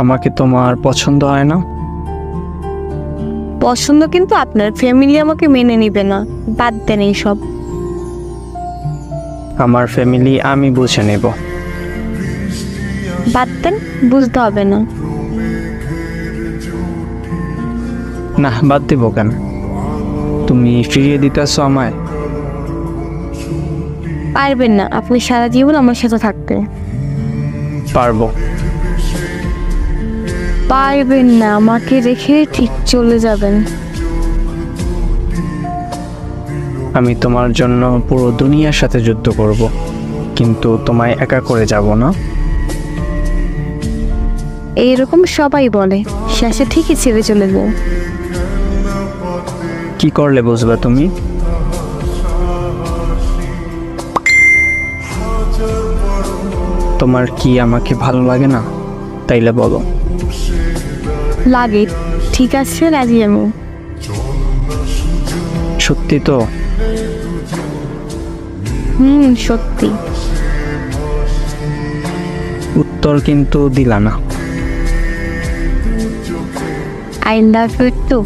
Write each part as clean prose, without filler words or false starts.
আমাকে তোমার পছন্দ হয় না? পছন্দ, কিন্তু আপনার ফ্যামিলি আমাকে মেনে নিবে না। বাদ দেন এইসব। আমার ফ্যামিলি আমি বুঝে নেব। বাদ দেন, বুঝতে হবে না। না, বাদ দিব কেন? তুমি ফিরিয়ে দিতেছো আমায়? পারবেন না আপনি সারা জীবন আমার সাথে থাকতে। পারবো। পারবেন না, আমাকে রেখে ঠিক চলে যাবেন। আমি তোমার জন্য পুরো দুনিয়ার সাথে যুদ্ধ করব, কিন্তু তোমায় একা করে যাব না। এইরকম সবাই বলে, শেষে ঠিকই ছেড়ে চলে যায়। কি করলে বুঝবে তুমি? তোমার কি আমাকে ভালো লাগে না? তাইলে বলো। লাগে। ঠিক আছে, রাজি আমি। সত্যি তো? সত্যি। উত্তর কিন্তু দিলা না। I love you too.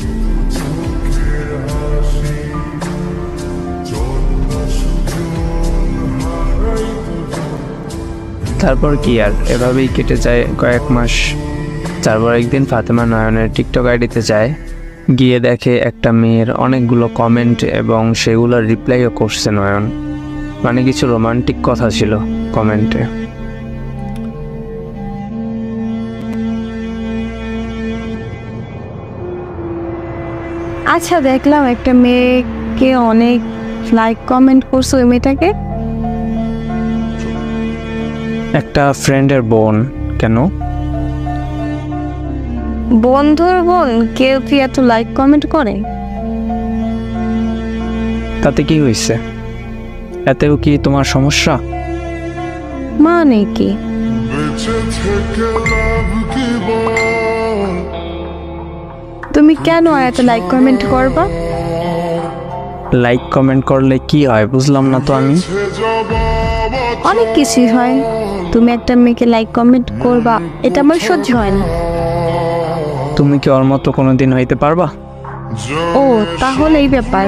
তারপর কি আর, এভাবেই কেটে যায় কয়েক মাস। তারপর একদিন ফাতেমা নয়নের টিকটক আইডিতে যায়, গিয়ে দেখে একটা মেয়ের অনেকগুলো কমেন্ট এবং সেগুলোর রিপ্লাইও করছে নয়ন। মানে কিছু রোমান্টিক কথা ছিল কমেন্টে। আচ্ছা, দেখলাম একটা মেয়েকে অনেক লাইক কমেন্ট করছো। ওই মেয়েটাকে? একটা ফ্রেন্ডের বোন। কেন? বন্ধুর বোন কেউ কি এত লাইক কমেন্ট করে? তাতে কি হয়েছে? এতেও কি তোমার সমস্যা? মানে কি? তুমি কেন এত লাইক কমেন্ট করবা? লাইক কমেন্ট করলে কি হয় বুঝলাম না তো আমি। অনেক কিছুই হয়। তুমি একটা মেয়েকে লাইক কমেন্ট করবা, এটা আমার সহ্য হয় না। তুমি কি ওর মতো কোনোদিন হইতে পারবা? ও, তাহলে এই ব্যাপার।